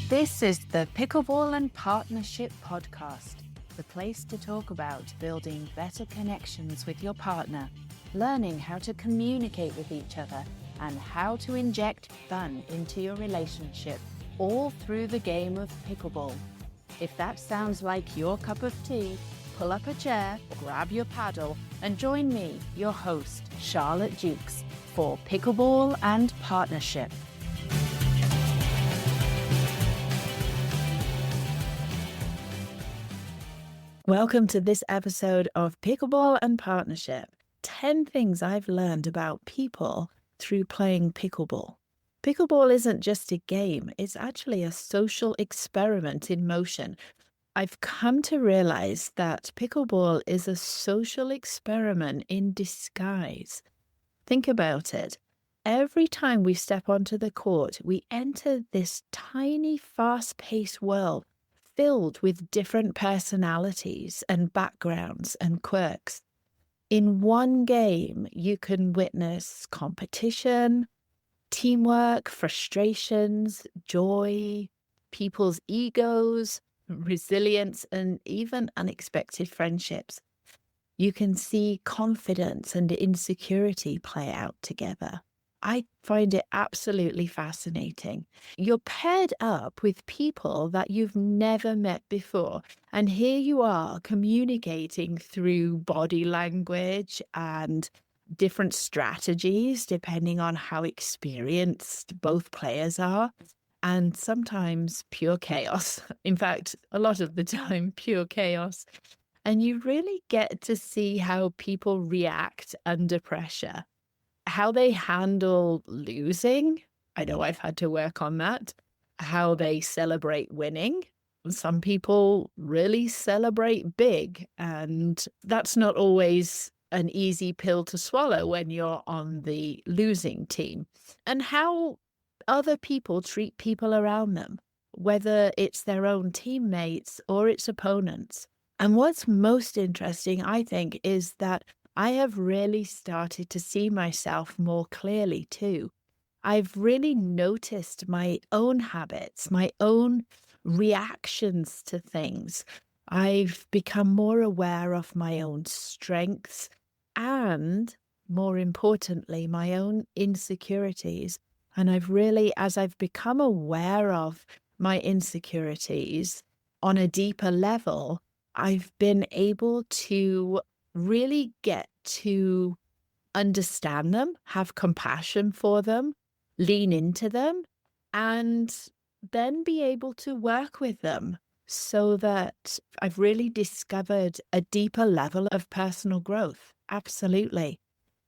This is the Pickleball and Partnership podcast, the place to talk about building better connections with your partner, learning how to communicate with each other, and how to inject fun into your relationship, all through the game of pickleball. If that sounds like your cup of tea, pull up a chair, grab your paddle, and join me, your host, Charlotte Dukes, for Pickleball and Partnership. Welcome to this episode of Pickleball and Partnership. 10 things I've learned about people through playing pickleball. Pickleball isn't just a game, it's actually a social experiment in motion. I've come to realize that pickleball is a social experiment in disguise. Think about it. Every time we step onto the court, we enter this tiny, fast-paced world filled with different personalities and backgrounds and quirks. In one game, you can witness competition, teamwork, frustrations, joy, people's egos, resilience, and even unexpected friendships. You can see confidence and insecurity play out together. I find it absolutely fascinating. You're paired up with people that you've never met before, and here you are communicating through body language and different strategies depending on how experienced both players are, and sometimes pure chaos. In fact, a lot of the time, pure chaos. And you really get to see how people react under pressure, how they handle losing. I know I've had to work on that. How they celebrate winning. Some people really celebrate big, and that's not always an easy pill to swallow when you're on the losing team. And how other people treat people around them, whether it's their own teammates or its opponents. And what's most interesting, I think, is that I have really started to see myself more clearly too. I've really noticed my own habits, my own reactions to things. I've become more aware of my own strengths and, more importantly, my own insecurities. And I've really, as I've become aware of my insecurities on a deeper level, I've been able to really get to understand them, have compassion for them, lean into them, and then be able to work with them so that I've really discovered a deeper level of personal growth. Absolutely.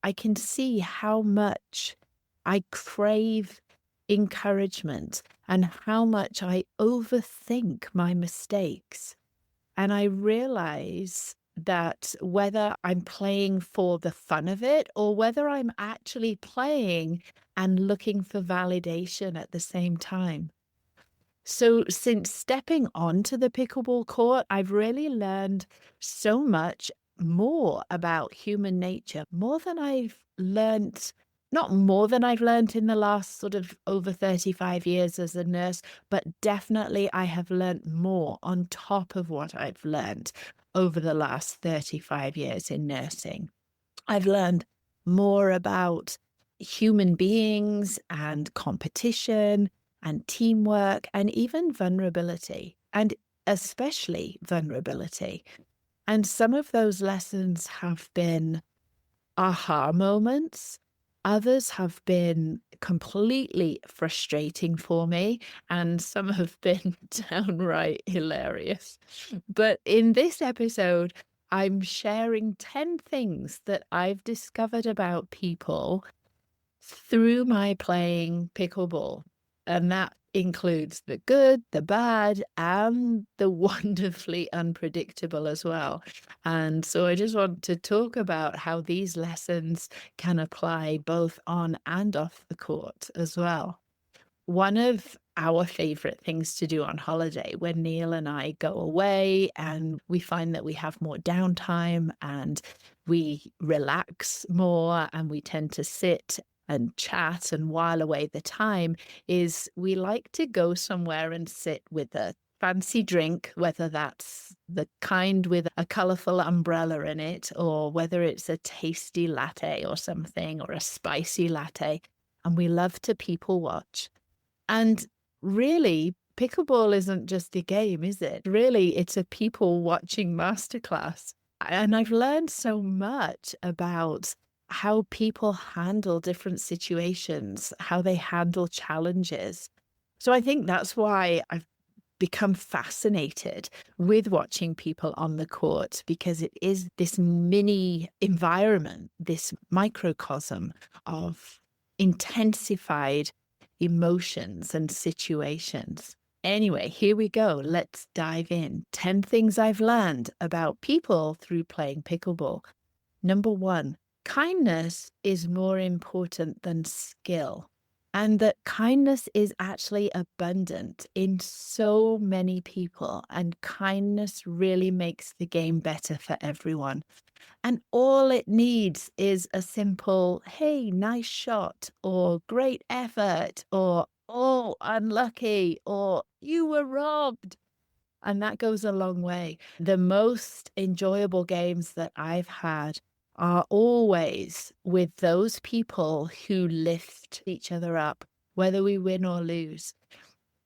I can see how much I crave encouragement and how much I overthink my mistakes. And I realize that whether I'm playing for the fun of it or whether I'm actually playing and looking for validation at the same time. So since stepping onto the pickleball court, I've really learned so much more about human nature, more than I've learned. Not more than I've learned in the last sort of over 35 years as a nurse, but definitely I have learned more on top of what I've learned over the last 35 years in nursing. I've learned more about human beings and competition and teamwork and even vulnerability, and especially vulnerability. And some of those lessons have been aha moments. Others have been completely frustrating for me, and some have been downright hilarious. But in this episode, I'm sharing 10 things that I've discovered about people through my playing pickleball. And that includes the good, the bad, and the wonderfully unpredictable as well. And so I just want to talk about how these lessons can apply both on and off the court as well. One of our favorite things to do on holiday when Neil and I go away and we find that we have more downtime and we relax more and we tend to sit and chat and while away the time is we like to go somewhere and sit with a fancy drink, whether that's the kind with a colorful umbrella in it, or whether it's a tasty latte or something, or a spicy latte. And we love to people watch. And really, pickleball isn't just a game, is it? Really, it's a people watching masterclass. And I've learned so much about how people handle different situations, how they handle challenges. So I think that's why I've become fascinated with watching people on the court, because it is this mini environment, this microcosm of intensified emotions and situations. Anyway, here we go. Let's dive in. 10 things I've learned about people through playing pickleball. Number 1, kindness is more important than skill. And that kindness is actually abundant in so many people, and kindness really makes the game better for everyone. And all it needs is a simple, hey, nice shot, or great effort, or oh, unlucky, or you were robbed. And that goes a long way. The most enjoyable games that I've had are always with those people who lift each other up, whether we win or lose.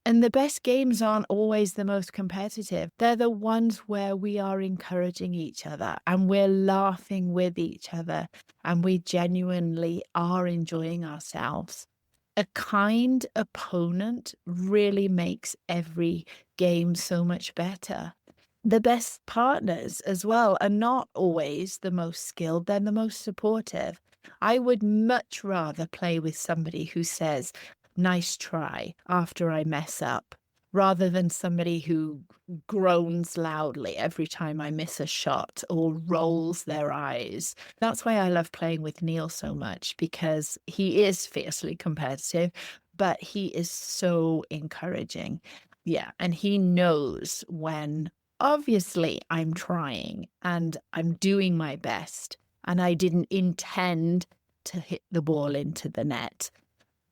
And the best games aren't always the most competitive. They're the ones where we are encouraging each other and we're laughing with each other and we genuinely are enjoying ourselves. A kind opponent really makes every game so much better. The best partners as well are not always the most skilled, they're the most supportive. I would much rather play with somebody who says, nice try, after I mess up, rather than somebody who groans loudly every time I miss a shot or rolls their eyes. That's why I love playing with Neil so much, because he is fiercely competitive, but he is so encouraging. Yeah, and he knows when obviously I'm trying and I'm doing my best, and I didn't intend to hit the ball into the net.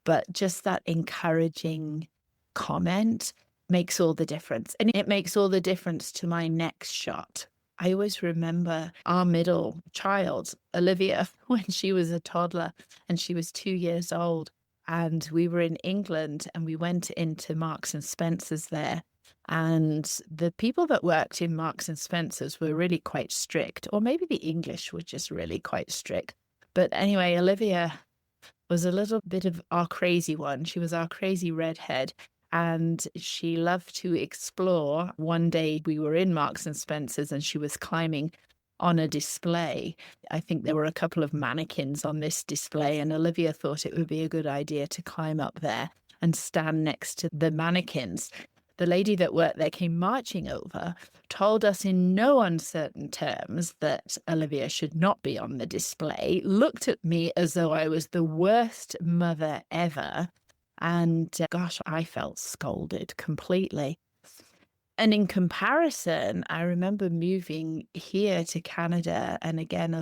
But just that encouraging comment makes all the difference. And it makes all the difference to my next shot. I always remember our middle child, Olivia, when she was a toddler and she was 2 years old. And we were in England and we went into Marks and Spencer's there. And the people that worked in Marks and Spencer's were really quite strict, or maybe the English were just really quite strict. But anyway, Olivia was a little bit of our crazy one. She was our crazy redhead, and she loved to explore. One day we were in Marks and Spencer's and she was climbing on a display. I think there were a couple of mannequins on this display, and Olivia thought it would be a good idea to climb up there and stand next to the mannequins. The lady that worked there came marching over, told us in no uncertain terms that Olivia should not be on the display, looked at me as though I was the worst mother ever. And gosh, I felt scolded completely. And in comparison, I remember moving here to Canada. And again,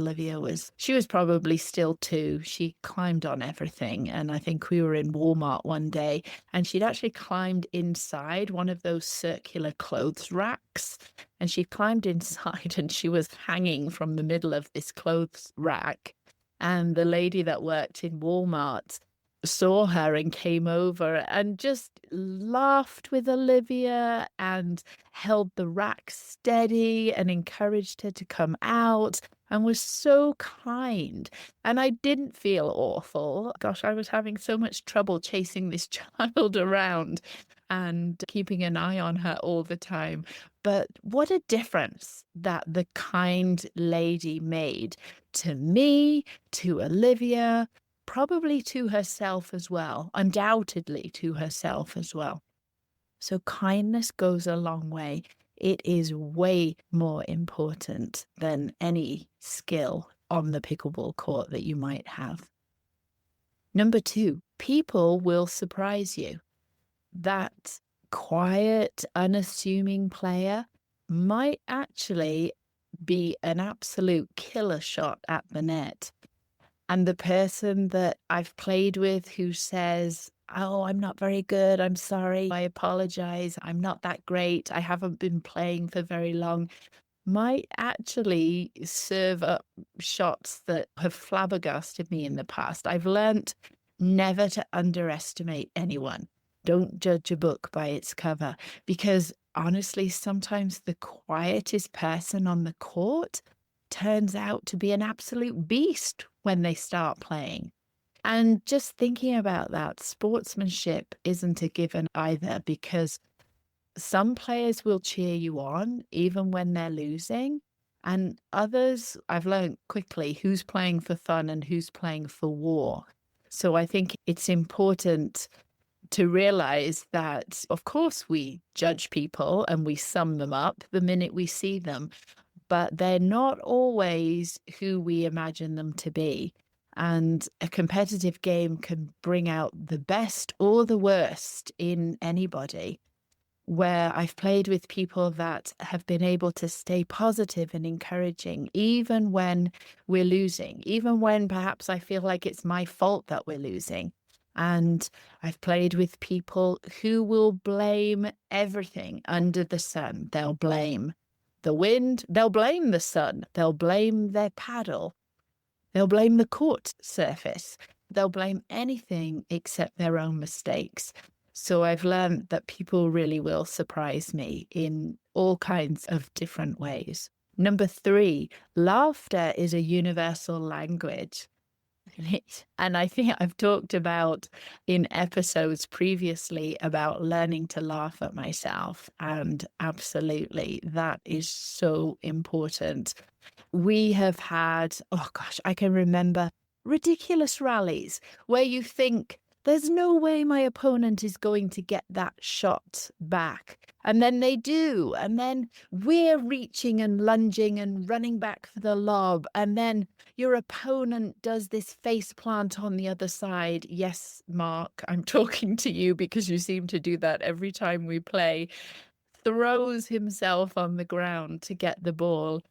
she was probably still 2. She climbed on everything. And I think we were in Walmart one day and she'd actually climbed inside one of those circular clothes racks. And she climbed inside and she was hanging from the middle of this clothes rack. And the lady that worked in Walmart saw her and came over and just laughed with Olivia and held the rack steady and encouraged her to come out and was so kind. And I didn't feel awful. Gosh, I was having so much trouble chasing this child around and keeping an eye on her all the time. But what a difference that the kind lady made to me, to Olivia, probably to herself as well, undoubtedly to herself as well. So kindness goes a long way. It is way more important than any skill on the pickleball court that you might have. Number 2, people will surprise you. That quiet, unassuming player might actually be an absolute killer shot at the net. And the person that I've played with who says, "Oh, I'm not very good. I'm sorry. I apologize. I'm not that great. I haven't been playing for very long," might actually serve up shots that have flabbergasted me in the past. I've learnt never to underestimate anyone. Don't judge a book by its cover, because honestly, sometimes the quietest person on the court turns out to be an absolute beast when they start playing. And just thinking about that, sportsmanship isn't a given either, because some players will cheer you on even when they're losing. And others, I've learned quickly who's playing for fun and who's playing for war. So I think it's important to realize that, of course, we judge people and we sum them up the minute we see them, but they're not always who we imagine them to be. And a competitive game can bring out the best or the worst in anybody, where I've played with people that have been able to stay positive and encouraging, even when we're losing, even when perhaps I feel like it's my fault that we're losing. And I've played with people who will blame everything under the sun. They'll blame the wind, they'll blame the sun, they'll blame their paddle, they'll blame the court surface, they'll blame anything except their own mistakes. So I've learned that people really will surprise me in all kinds of different ways. Number 3, laughter is a universal language. And I think I've talked about in episodes previously about learning to laugh at myself. And absolutely, that is so important. We have had, oh gosh, I can remember ridiculous rallies where you think, there's no way my opponent is going to get that shot back. And then they do. And then we're reaching and lunging and running back for the lob. And then your opponent does this face plant on the other side. Yes, Mark, I'm talking to you because you seem to do that every time we play. Throws himself on the ground to get the ball,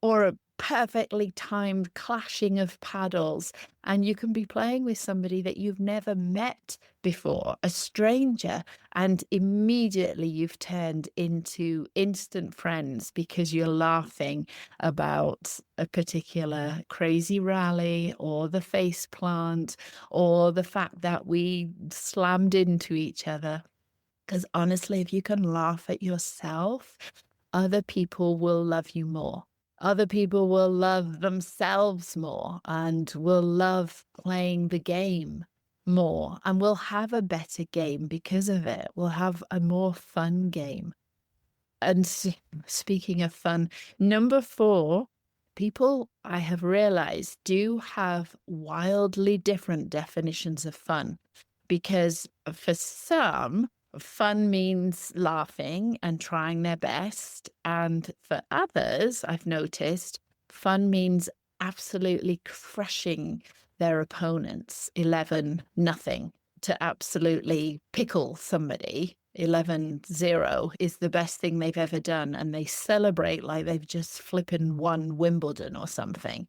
or a perfectly timed clashing of paddles. And you can be playing with somebody that you've never met before, a stranger, and immediately you've turned into instant friends because you're laughing about a particular crazy rally or the face plant or the fact that we slammed into each other. Because honestly, if you can laugh at yourself, other people will love you more. Other people will love themselves more and will love playing the game more and will have a better game because of it. We'll have a more fun game. And speaking of fun, number 4, people, I have realized, do have wildly different definitions of fun, because for some, fun means laughing and trying their best. And for others, I've noticed, fun means absolutely crushing their opponents 11-0, to absolutely pickle somebody. 11-0 is the best thing they've ever done. And they celebrate like they've just flippin' won Wimbledon or something.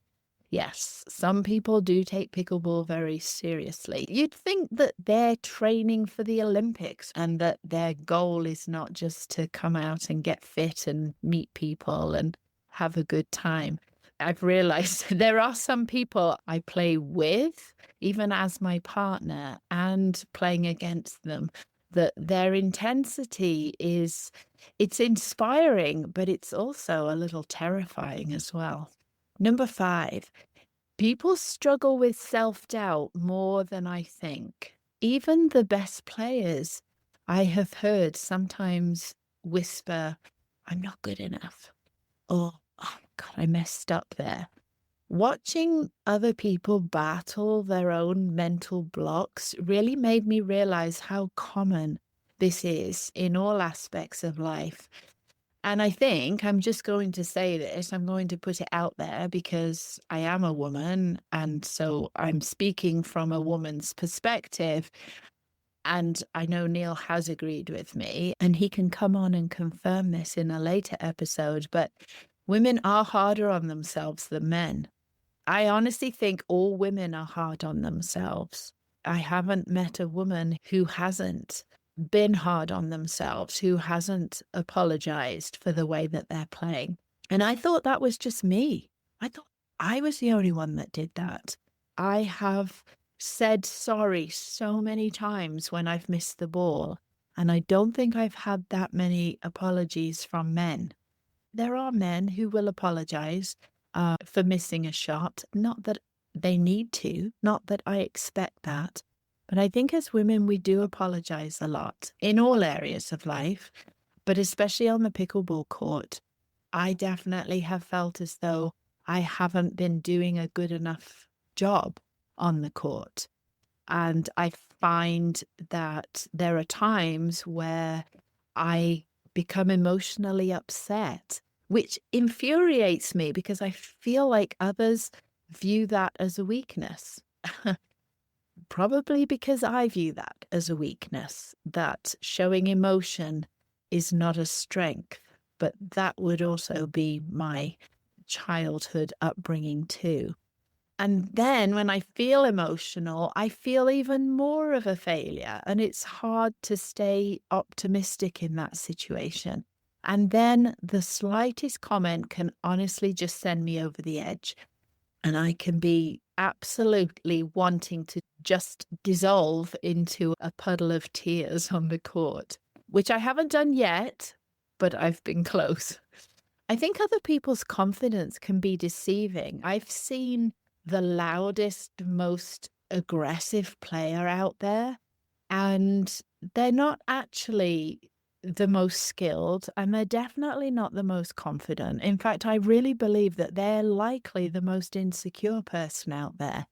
Yes, some people do take pickleball very seriously. You'd think that they're training for the Olympics and that their goal is not just to come out and get fit and meet people and have a good time. I've realized there are some people I play with, even as my partner, and playing against them, that their intensity it's inspiring, but it's also a little terrifying as well. Number 5, people struggle with self-doubt more than I think. Even the best players, I have heard sometimes whisper, I'm not good enough. Or, oh God, I messed up there. Watching other people battle their own mental blocks really made me realize how common this is in all aspects of life. And I think I'm just going to say this, I'm going to put it out there because I am a woman. And so I'm speaking from a woman's perspective. And I know Neil has agreed with me, and he can come on and confirm this in a later episode. But women are harder on themselves than men. I honestly think all women are hard on themselves. I haven't met a woman who hasn't been hard on themselves, who hasn't apologized for the way that they're playing. And I thought that was just me. I thought I was the only one that did that. I have said sorry so many times when I've missed the ball, and I don't think I've had that many apologies from men. There are men who will apologize for missing a shot. Not that they need to, not that I expect that. But I think as women, we do apologize a lot in all areas of life, but especially on the pickleball court. I definitely have felt as though I haven't been doing a good enough job on the court. And I find that there are times where I become emotionally upset, which infuriates me because I feel like others view that as a weakness. Probably because I view that as a weakness, that showing emotion is not a strength, but that would also be my childhood upbringing too. And then when I feel emotional, I feel even more of a failure. And it's hard to stay optimistic in that situation. And then the slightest comment can honestly just send me over the edge. And I can be absolutely wanting to just dissolve into a puddle of tears on the court, which I haven't done yet, but I've been close. I think other people's confidence can be deceiving. I've seen the loudest, most aggressive player out there, and they're not actually the most skilled, and they're definitely not the most confident. In fact, I really believe that they're likely the most insecure person out there.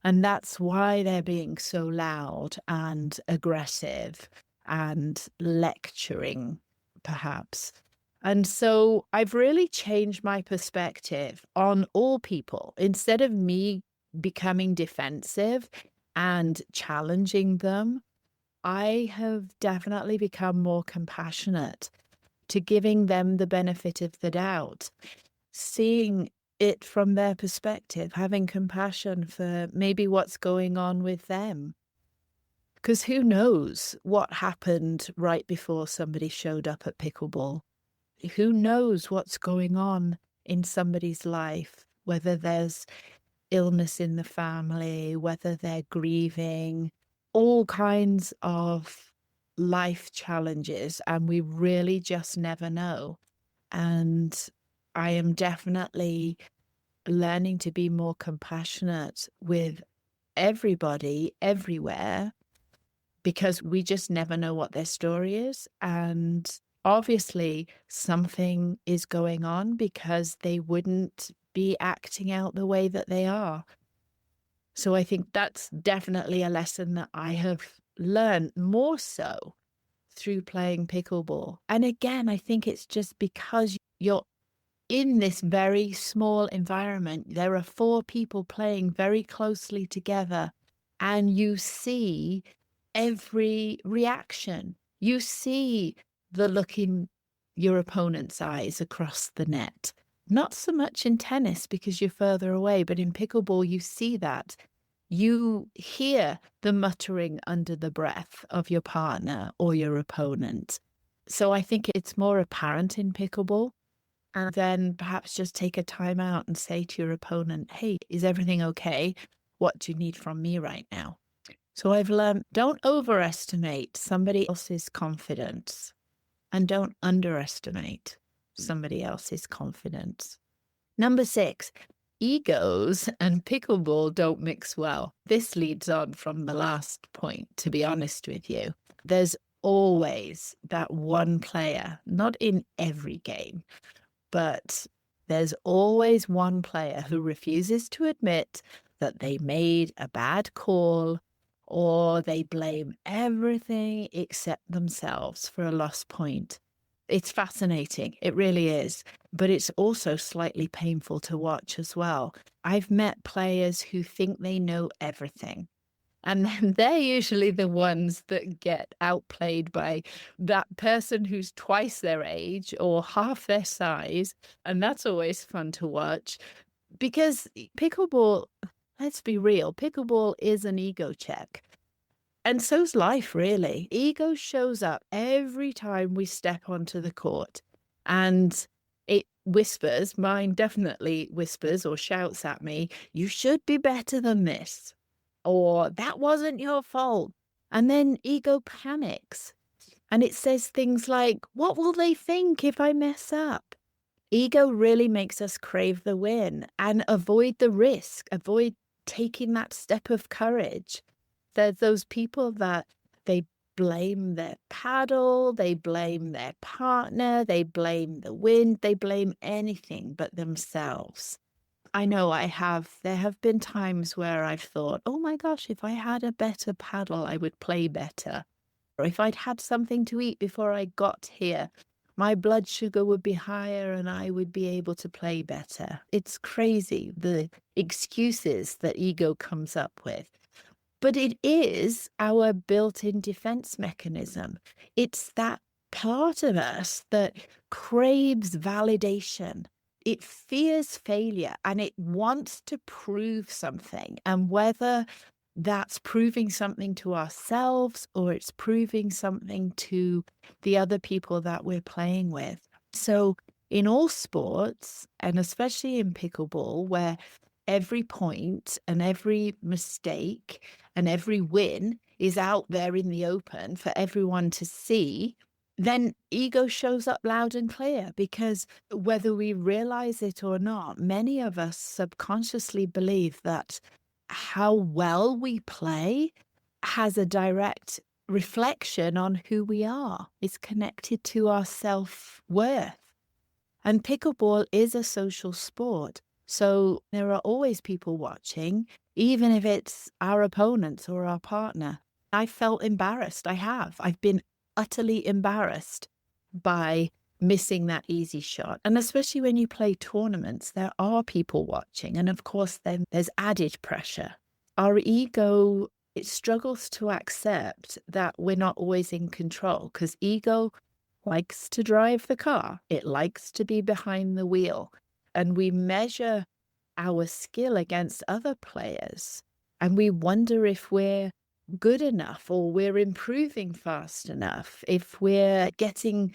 And that's why they're being so loud and aggressive and lecturing, perhaps. And so I've really changed my perspective on all people. Instead of me becoming defensive and challenging them, I have definitely become more compassionate to giving them the benefit of the doubt, seeing it from their perspective, having compassion for maybe what's going on with them. Because who knows what happened right before somebody showed up at pickleball? Who knows what's going on in somebody's life, whether there's illness in the family, whether they're grieving, all kinds of life challenges, and we really just never know. And I am definitely learning to be more compassionate with everybody, everywhere, because we just never know what their story is. And obviously, something is going on because they wouldn't be acting out the way that they are. So I think that's definitely a lesson that I have learned more so through playing pickleball. And again, I think it's just because you're in this very small environment. There are 4 people playing very closely together, and you see every reaction. You see the look in your opponent's eyes across the net. Not so much in tennis because you're further away, but in pickleball, you see that. You hear the muttering under the breath of your partner or your opponent. So I think it's more apparent in pickleball. And then perhaps just take a time out and say to your opponent, hey, is everything okay? What do you need from me right now? So I've learned, don't overestimate somebody else's confidence and don't underestimate somebody else's confidence. Number 6, egos and pickleball don't mix well. This leads on from the last point, to be honest with you. There's always that one player, not in every game, but there's always one player who refuses to admit that they made a bad call, or they blame everything except themselves for a lost point. It's fascinating. It really is. But it's also slightly painful to watch as well. I've met players who think they know everything. And then they're usually the ones that get outplayed by that person who's twice their age or half their size. And that's always fun to watch. Because pickleball, let's be real, pickleball is an ego check. And so's life, really. Ego shows up every time we step onto the court. And it whispers, mine definitely whispers or shouts at me, you should be better than this. Or that wasn't your fault. And then ego panics. And it says things like, what will they think if I mess up? Ego really makes us crave the win and avoid the risk, avoid taking that step of courage. There's those people that they blame their paddle, they blame their partner, they blame the wind, they blame anything but themselves. I know there have been times where I've thought, oh my gosh, if I had a better paddle, I would play better. Or if I'd had something to eat before I got here, my blood sugar would be higher and I would be able to play better. It's crazy, the excuses that ego comes up with. But it is our built-in defense mechanism. It's that part of us that craves validation. It fears failure and it wants to prove something. And whether that's proving something to ourselves or it's proving something to the other people that we're playing with. So in all sports, and especially in pickleball, where every point and every mistake and every win is out there in the open for everyone to see, then ego shows up loud and clear, because whether we realize it or not, many of us subconsciously believe that how well we play has a direct reflection on who we are. It's connected to our self-worth. And pickleball is a social sport. So there are always people watching, even if it's our opponents or our partner. I felt embarrassed. I've been utterly embarrassed by missing that easy shot. And especially when you play tournaments, there are people watching. And of course, then there's added pressure. Our ego, it struggles to accept that we're not always in control, because ego likes to drive the car. It likes to be behind the wheel. And we measure our skill against other players. And we wonder if we're good enough or we're improving fast enough, if we're getting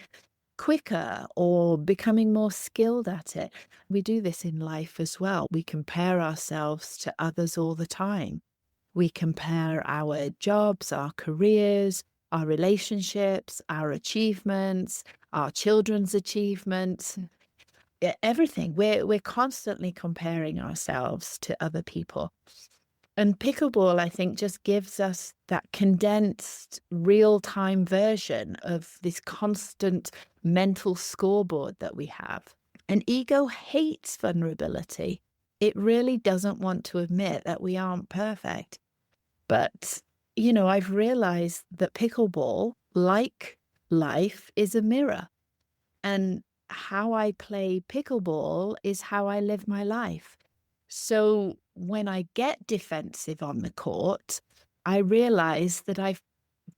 quicker or becoming more skilled at it. We do this in life as well. We compare ourselves to others all the time. We compare our jobs, our careers, our relationships, our achievements, our children's achievements, everything. We're constantly comparing ourselves to other people. And pickleball, I think, just gives us that condensed real-time version of this constant mental scoreboard that we have. And ego hates vulnerability. It really doesn't want to admit that we aren't perfect. But, I've realized that pickleball, like life, is a mirror. And how I play pickleball is how I live my life. So when I get defensive on the court, I realize that I've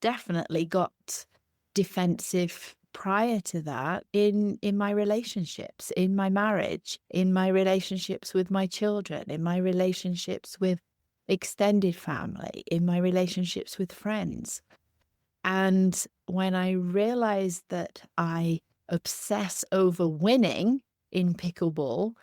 definitely got defensive prior to that in my relationships, in my marriage, in my relationships with my children, in my relationships with extended family, in my relationships with friends. And when I realized that I obsess over winning in pickleball,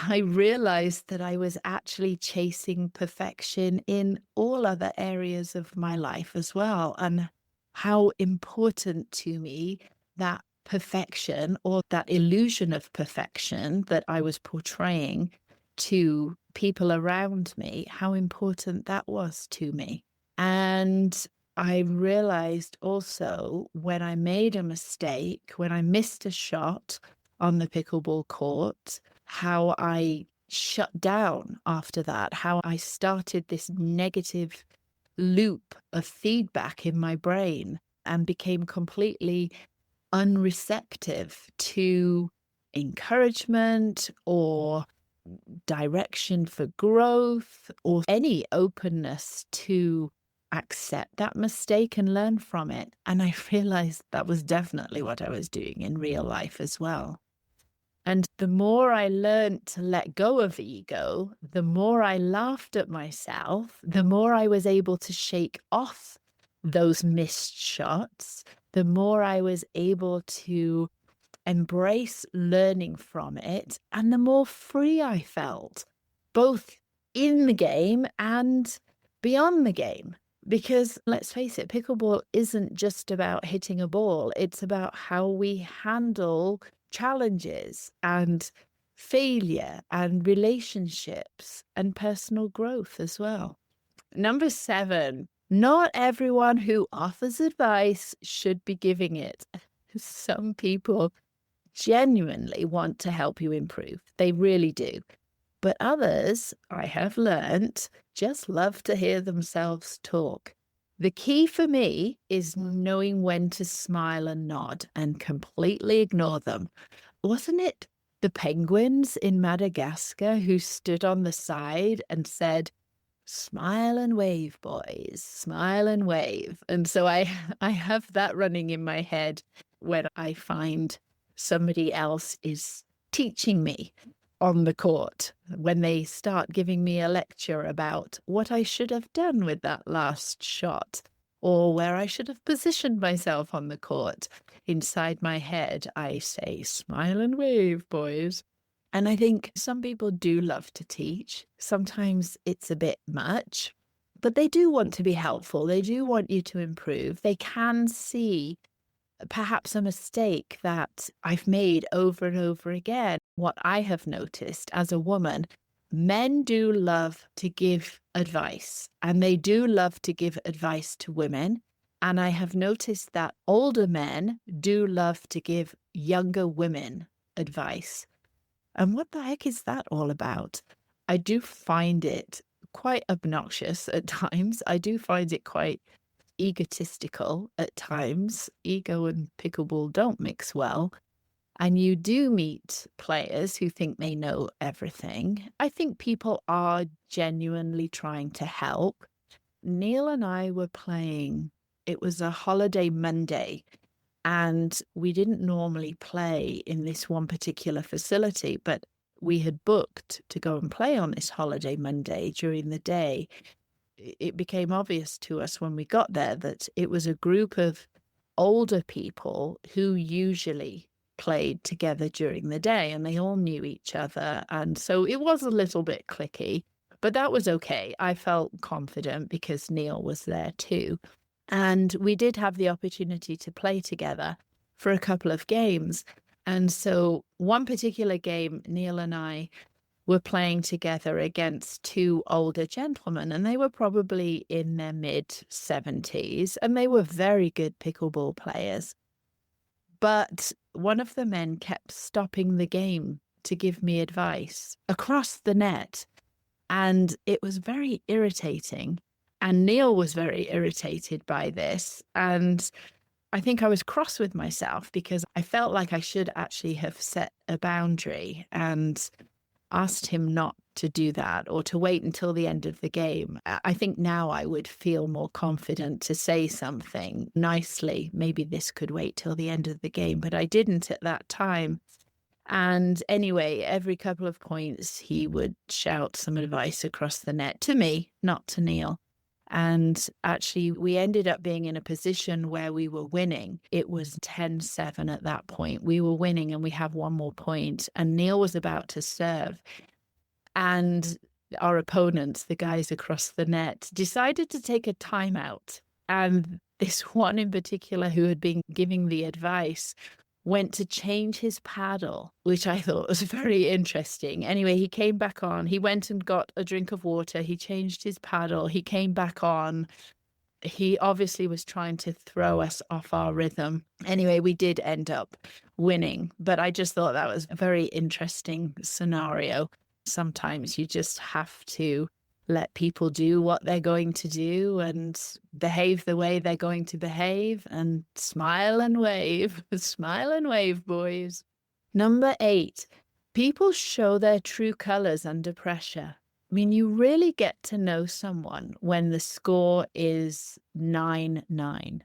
I realized that I was actually chasing perfection in all other areas of my life as well, and how important to me that perfection, or that illusion of perfection that I was portraying to people around me, how important that was to me. And I realized also, when I made a mistake, when I missed a shot on the pickleball court, how I shut down after that, how I started this negative loop of feedback in my brain and became completely unreceptive to encouragement or direction for growth or any openness to accept that mistake and learn from it. And I realized that was definitely what I was doing in real life as well. And the more I learned to let go of ego, the more I laughed at myself, the more I was able to shake off those missed shots, the more I was able to embrace learning from it, and the more free I felt, both in the game and beyond the game. Because let's face it, pickleball isn't just about hitting a ball, it's about how we handle challenges and failure and relationships and personal growth as well. Number 7, not everyone who offers advice should be giving it. Some people genuinely want to help you improve. They really do. But others, I have learnt, just love to hear themselves talk. The key for me is knowing when to smile and nod and completely ignore them. Wasn't it the penguins in Madagascar who stood on the side and said, "Smile and wave, boys, smile and wave"? And so I have that running in my head when I find somebody else is teaching me on the court, when they start giving me a lecture about what I should have done with that last shot, or where I should have positioned myself on the court. Inside my head, I say, "Smile and wave, boys." And I think some people do love to teach. Sometimes it's a bit much, but they do want to be helpful. They do want you to improve. They can see perhaps a mistake that I've made over and over again. What I have noticed as a woman, men do love to give advice, and they do love to give advice to women. And I have noticed that older men do love to give younger women advice. And what the heck is that all about? I do find it quite obnoxious at times. I do find it quite egotistical at times. Ego and pickleball don't mix well. And you do meet players who think they know everything. I think people are genuinely trying to help. Neil and I were playing, it was a holiday Monday, and we didn't normally play in this one particular facility, but we had booked to go and play on this holiday Monday during the day. It became obvious to us when we got there that it was a group of older people who usually played together during the day, and they all knew each other. And so it was a little bit cliquey, but that was okay. I felt confident because Neil was there too. And we did have the opportunity to play together for a couple of games. And so one particular game, Neil and I were playing together against 2 older gentlemen, and they were probably in their mid-70s, and they were very good pickleball players. But one of the men kept stopping the game to give me advice across the net, and it was very irritating. And Neil was very irritated by this, and I think I was cross with myself because I felt like I should actually have set a boundary and asked him not to do that or to wait until the end of the game. I think now I would feel more confident to say something nicely. Maybe this could wait till the end of the game, but I didn't at that time. And anyway, every couple of points, he would shout some advice across the net to me, not to Neil. And actually, we ended up being in a position where we were winning. It was 10-7 at that point. We were winning and we have one more point. And Neil was about to serve. And our opponents, the guys across the net, decided to take a timeout. And this one in particular who had been giving the advice went to change his paddle, which I thought was very interesting. Anyway, he came back on. He went and got a drink of water. He changed his paddle. He came back on. He obviously was trying to throw us off our rhythm. Anyway, we did end up winning, but I just thought that was a very interesting scenario. Sometimes you just have to let people do what they're going to do and behave the way they're going to behave and smile and wave. Smile and wave, boys. Number 8, people show their true colors under pressure. I mean, you really get to know someone when the score is 9-9.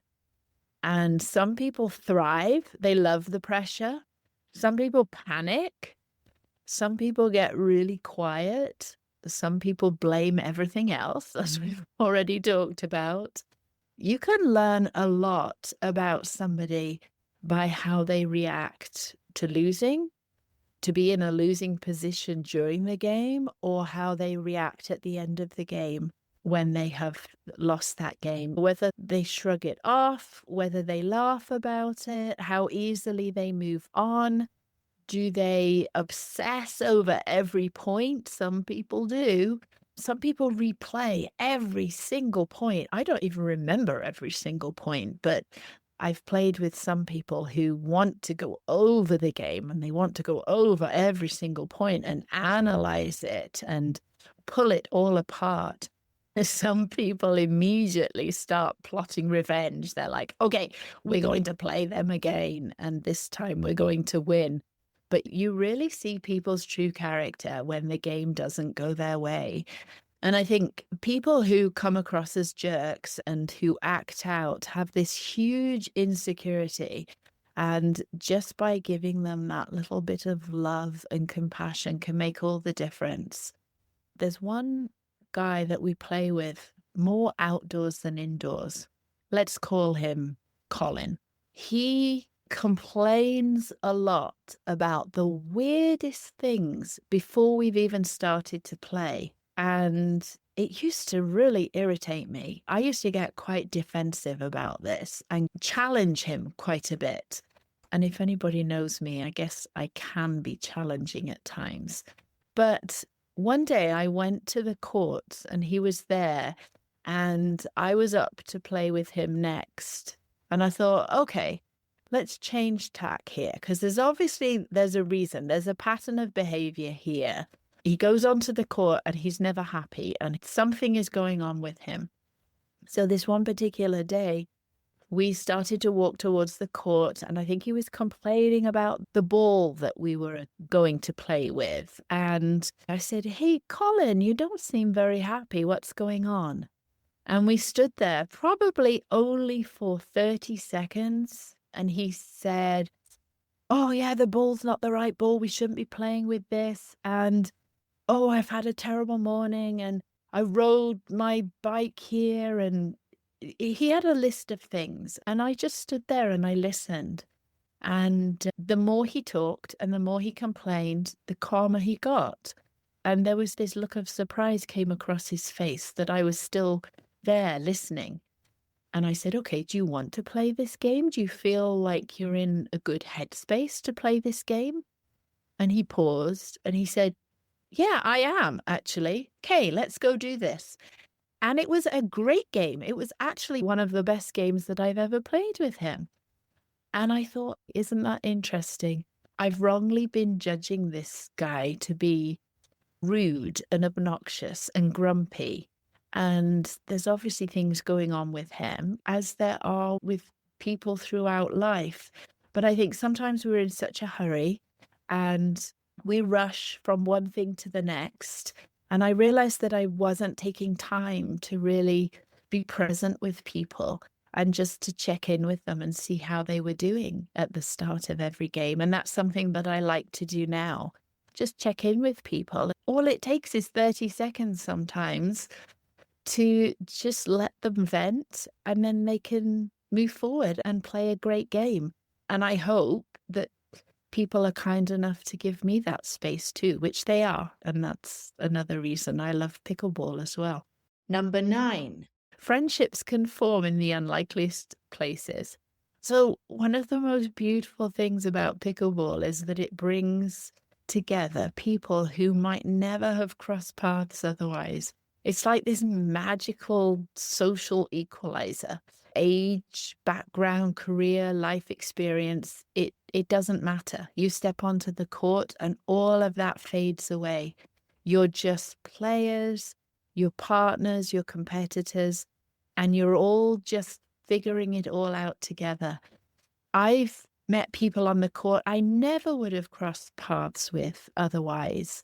And some people thrive. They love the pressure. Some people panic. Some people get really quiet. Some people blame everything else, as we've already talked about. You can learn a lot about somebody by how they react to losing, to be in a losing position during the game, or how they react at the end of the game when they have lost that game, whether they shrug it off, whether they laugh about it, how easily they move on. Do they obsess over every point? Some people do. Some people replay every single point. I don't even remember every single point, but I've played with some people who want to go over the game and they want to go over every single point and analyze it and pull it all apart. Some people immediately start plotting revenge. They're like, okay, we're going to play them again, and this time we're going to win. But you really see people's true character when the game doesn't go their way. And I think people who come across as jerks and who act out have this huge insecurity. And just by giving them that little bit of love and compassion can make all the difference. There's one guy that we play with more outdoors than indoors. Let's call him Colin. He complains a lot about the weirdest things before we've even started to play. And it used to really irritate me. I used to get quite defensive about this and challenge him quite a bit. And if anybody knows me, I guess I can be challenging at times. But one day I went to the courts and he was there and I was up to play with him next. And I thought, okay, let's change tack here, because there's a reason. There's a pattern of behavior here. He goes onto the court and he's never happy and something is going on with him. So this one particular day, we started to walk towards the court and I think he was complaining about the ball that we were going to play with. And I said, hey, Colin, you don't seem very happy. What's going on? And we stood there probably only for 30 seconds. And he said, oh, yeah, the ball's not the right ball. We shouldn't be playing with this. And, oh, I've had a terrible morning and I rode my bike here. And he had a list of things. And I just stood there and I listened. And the more he talked and the more he complained, the calmer he got. And there was this look of surprise came across his face that I was still there listening. And I said, okay, do you want to play this game? Do you feel like you're in a good headspace to play this game? And he paused and he said, yeah, I am actually. Okay, let's go do this. And it was a great game. It was actually one of the best games that I've ever played with him. And I thought, isn't that interesting? I've wrongly been judging this guy to be rude and obnoxious and grumpy. And there's obviously things going on with him, as there are with people throughout life. But I think sometimes we're in such a hurry and we rush from one thing to the next. And I realized that I wasn't taking time to really be present with people and just to check in with them and see how they were doing at the start of every game. And that's something that I like to do now. Just check in with people. All it takes is 30 seconds sometimes to just let them vent, and then they can move forward and play a great game. And I hope that people are kind enough to give me that space too, which they are. And that's another reason I love pickleball as well. Number 9, friendships can form in the unlikeliest places. So one of the most beautiful things about pickleball is that it brings together people who might never have crossed paths otherwise. It's like this magical social equalizer. Age, background, career, life experience, it doesn't matter. You step onto the court and all of that fades away. You're just players, you're partners, you're competitors, and you're all just figuring it all out together. I've met people on the court I never would have crossed paths with otherwise.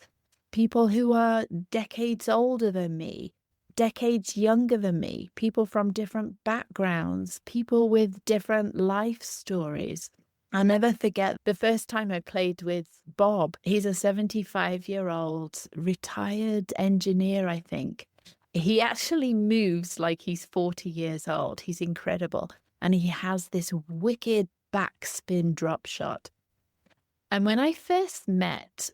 People who are decades older than me, decades younger than me, people from different backgrounds, people with different life stories. I'll never forget the first time I played with Bob. He's a 75-year-old retired engineer, I think. He actually moves like he's 40 years old. He's incredible. And he has this wicked backspin drop shot. And when I first met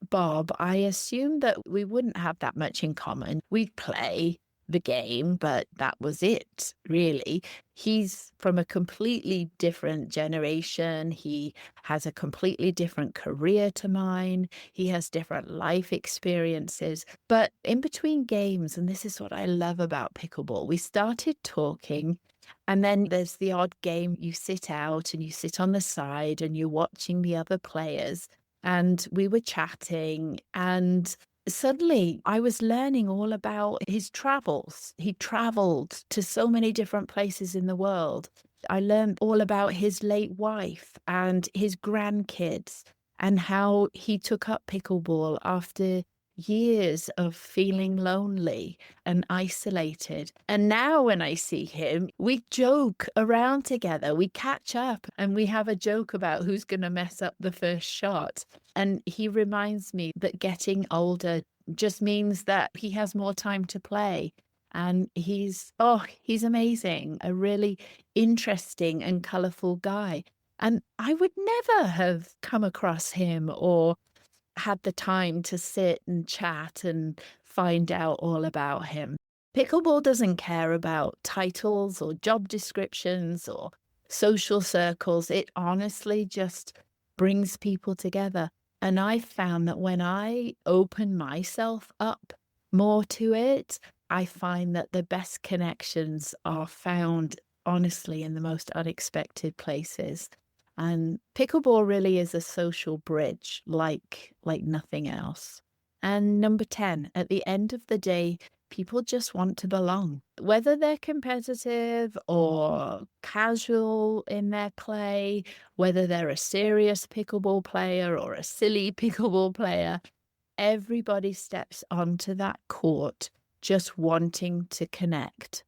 Bob, I assumed that we wouldn't have that much in common. We'd play the game, but that was it, really. He's from a completely different generation. He has a completely different career to mine. He has different life experiences. But in between games, and this is what I love about pickleball, we started talking. And then there's the odd game you sit out and you sit on the side and you're watching the other players. And we were chatting, and suddenly I was learning all about his travels. He traveled to so many different places in the world. I learned all about his late wife and his grandkids and how he took up pickleball after years of feeling lonely and isolated. And now when I see him, we joke around together, we catch up and we have a joke about who's going to mess up the first shot. And he reminds me that getting older just means that he has more time to play. And he's amazing, a really interesting and colorful guy. And I would never have come across him or had the time to sit and chat and find out all about him. Pickleball doesn't care about titles or job descriptions or social circles. It honestly just brings people together. And I found that when I open myself up more to it, I find that the best connections are found honestly in the most unexpected places. And pickleball really is a social bridge like nothing else. And number 10, at the end of the day, people just want to belong. Whether they're competitive or casual in their play, whether they're a serious pickleball player or a silly pickleball player, everybody steps onto that court just wanting to connect,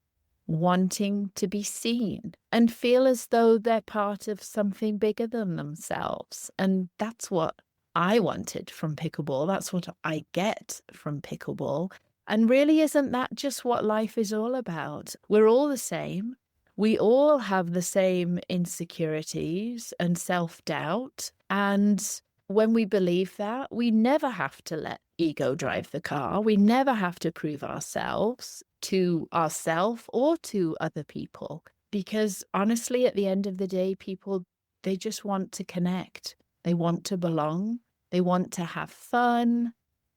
wanting to be seen and feel as though they're part of something bigger than themselves. And that's what I wanted from pickleball. That's what I get from pickleball. And really, isn't that just what life is all about? We're all the same. We all have the same insecurities and self-doubt. And when we believe that, we never have to let ego drive the car. We never have to prove ourselves to ourselves or to other people. Because honestly, at the end of the day, people, they just want to connect. They want to belong. They want to have fun.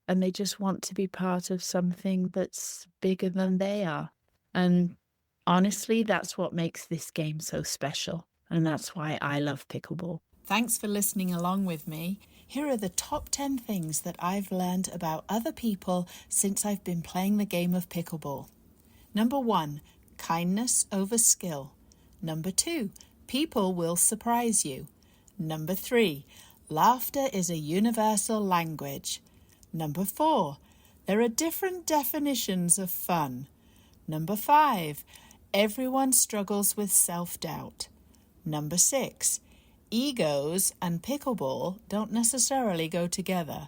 And they just want to be part of something that's bigger than they are. And honestly, that's what makes this game so special. And that's why I love pickleball. Thanks for listening along with me. Here are the top 10 things that I've learned about other people since I've been playing the game of pickleball. Number 1, kindness over skill. Number 2, people will surprise you. Number 3, laughter is a universal language. Number 4, there are different definitions of fun. Number 5, everyone struggles with self-doubt. Number 6, egos and pickleball don't necessarily go together.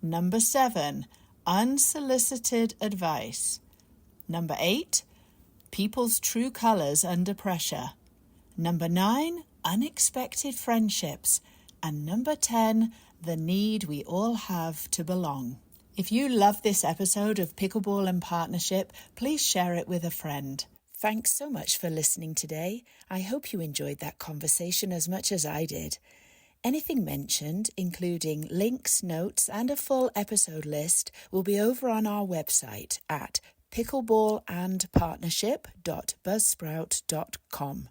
Number 7, unsolicited advice. Number 8, people's true colors under pressure. Number 9, unexpected friendships. And number 10, the need we all have to belong. If you love this episode of Pickleball and Partnership, please share it with a friend. Thanks so much for listening today. I hope you enjoyed that conversation as much as I did. Anything mentioned, including links, notes, and a full episode list, will be over on our website at pickleballandpartnership.buzzsprout.com.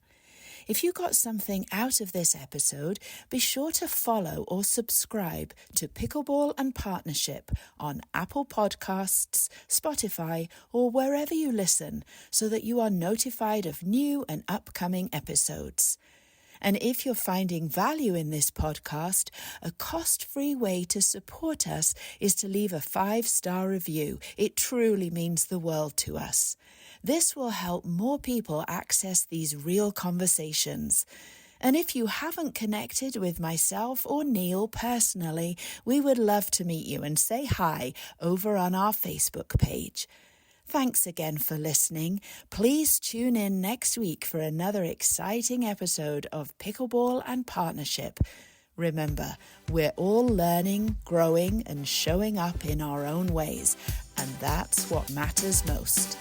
If you got something out of this episode, be sure to follow or subscribe to Pickleball and Partnership on Apple Podcasts, Spotify, or wherever you listen so that you are notified of new and upcoming episodes. And if you're finding value in this podcast, a cost-free way to support us is to leave a 5-star review. It truly means the world to us. This will help more people access these real conversations. And if you haven't connected with myself or Neil personally, we would love to meet you and say hi over on our Facebook page. Thanks again for listening. Please tune in next week for another exciting episode of Pickleball and Partnership. Remember, we're all learning, growing, and showing up in our own ways, and that's what matters most.